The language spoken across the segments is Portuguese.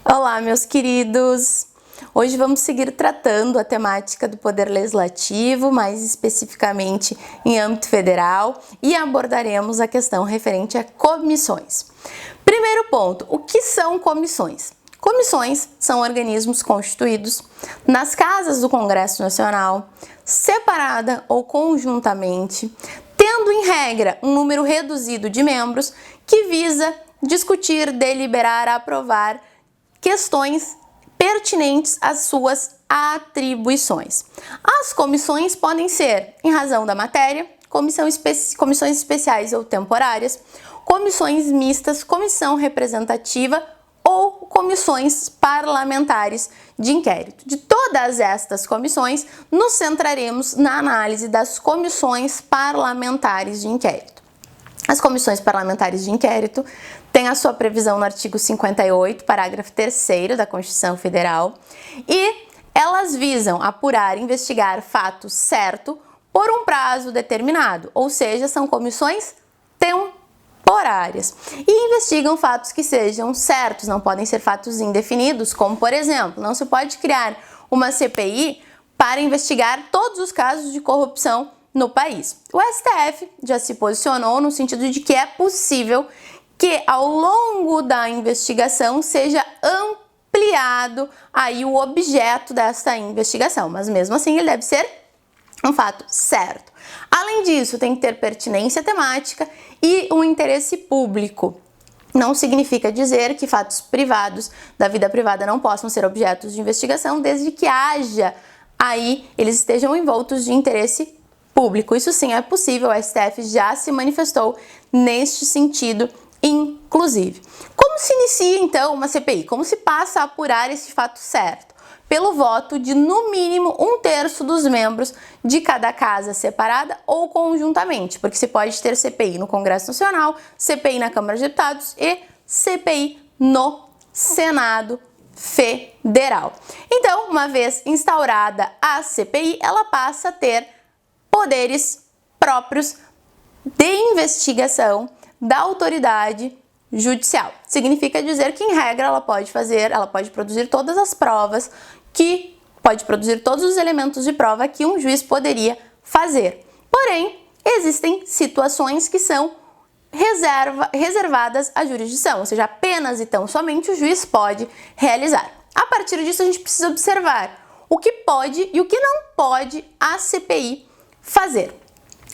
Olá, meus queridos! Hoje vamos seguir tratando a temática do Poder Legislativo, mais especificamente em âmbito federal, e abordaremos a questão referente a comissões. Primeiro ponto, o que são comissões? Comissões são organismos constituídos nas casas do Congresso Nacional, separada ou conjuntamente, tendo em regra um número reduzido de membros que visa discutir, deliberar, aprovar questões pertinentes às suas atribuições. As comissões podem ser, em razão da matéria, comissões especiais ou temporárias, comissões mistas, comissão representativa ou comissões parlamentares de inquérito. De todas estas comissões, nos centraremos na análise das comissões parlamentares de inquérito. As comissões parlamentares de inquérito têm a sua previsão no artigo 58, parágrafo 3º da Constituição Federal, e elas visam apurar e investigar fato certo por um prazo determinado, ou seja, são comissões temporárias, e investigam fatos que sejam certos, não podem ser fatos indefinidos, como, por exemplo, não se pode criar uma CPI para investigar todos os casos de corrupção no país. O STF já se posicionou no sentido de que é possível que ao longo da investigação seja ampliado aí o objeto desta investigação, mas mesmo assim ele deve ser um fato certo. Além disso, tem que ter pertinência temática e um interesse público. Não significa dizer que fatos privados da vida privada não possam ser objetos de investigação, desde que haja aí, eles estejam envoltos de interesse público. Isso sim é possível, o STF já se manifestou neste sentido, inclusive. Como se inicia então uma CPI? Como se passa a apurar esse fato certo? Pelo voto de no mínimo 1/3 dos membros de cada casa separada ou conjuntamente, porque se pode ter CPI no Congresso Nacional, CPI na Câmara de Deputados e CPI no Senado Federal. Então, uma vez instaurada a CPI, ela passa a ter poderes próprios de investigação da autoridade judicial. Significa dizer que, em regra, ela pode produzir todas as provas pode produzir todos os elementos de prova que um juiz poderia fazer. Porém, existem situações que são reservadas à jurisdição, ou seja, apenas e tão somente o juiz pode realizar. A partir disso, a gente precisa observar o que pode e o que não pode a CPI fazer.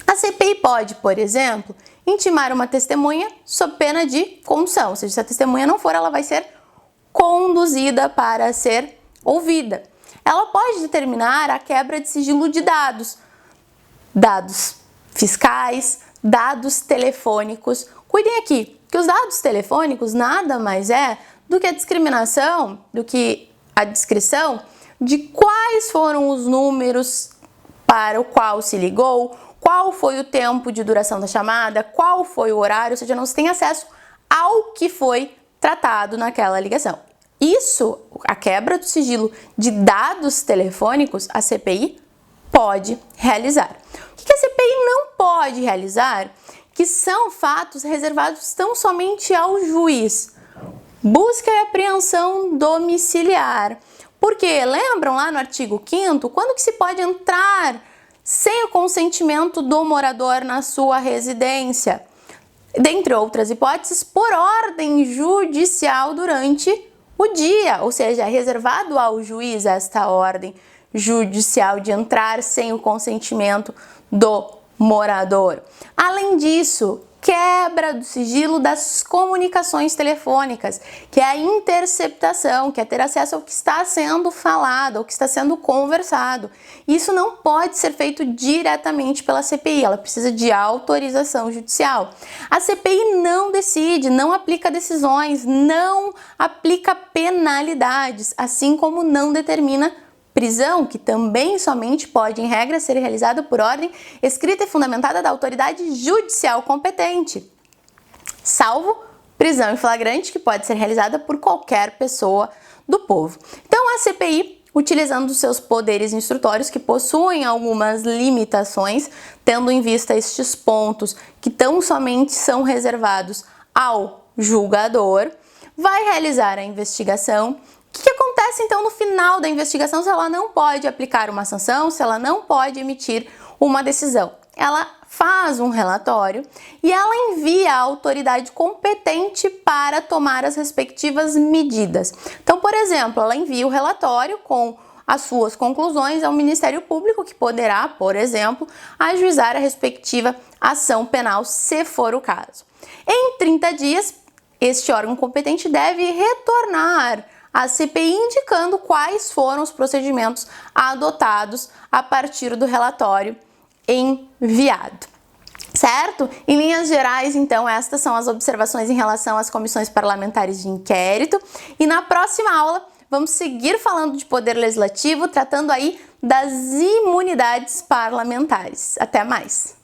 A CPI pode, por exemplo, intimar uma testemunha sob pena de condução, ou seja, se a testemunha não for, ela vai ser conduzida para ser ouvida. Ela pode determinar a quebra de sigilo de dados fiscais, dados telefônicos. Cuidem aqui que os dados telefônicos nada mais é do que a discriminação, do que a descrição de quais foram os números para o qual se ligou, qual foi o tempo de duração da chamada, qual foi o horário, ou seja, não se tem acesso ao que foi tratado naquela ligação. Isso, a quebra do sigilo de dados telefônicos, a CPI pode realizar. O que a CPI não pode realizar? Que são fatos reservados tão somente ao juiz. Busca e apreensão domiciliar. Porque lembram lá no artigo 5º, quando que se pode entrar sem o consentimento do morador na sua residência? Dentre outras hipóteses, por ordem judicial durante o dia, ou seja, é reservado ao juiz esta ordem judicial de entrar sem o consentimento do morador. Além disso, quebra do sigilo das comunicações telefônicas, que é a interceptação, que é ter acesso ao que está sendo falado, ao que está sendo conversado. Isso não pode ser feito diretamente pela CPI, ela precisa de autorização judicial. A CPI não decide, não aplica decisões, não aplica penalidades, assim como não determina prisão, que também somente pode, em regra, ser realizada por ordem escrita e fundamentada da autoridade judicial competente, salvo prisão em flagrante, que pode ser realizada por qualquer pessoa do povo. Então, a CPI, utilizando seus poderes instrutórios, que possuem algumas limitações, tendo em vista estes pontos que tão somente são reservados ao julgador, vai realizar a investigação. O que acontece então no final da investigação se ela não pode aplicar uma sanção, se ela não pode emitir uma decisão? Ela faz um relatório e ela envia a autoridade competente para tomar as respectivas medidas. Então, por exemplo, ela envia o relatório com as suas conclusões ao Ministério Público, que poderá, por exemplo, ajuizar a respectiva ação penal, se for o caso. Em 30 dias, este órgão competente deve retornar à CPI indicando quais foram os procedimentos adotados a partir do relatório enviado. Certo? Em linhas gerais, então, estas são as observações em relação às comissões parlamentares de inquérito. E na próxima aula, vamos seguir falando de poder legislativo, tratando aí das imunidades parlamentares. Até mais!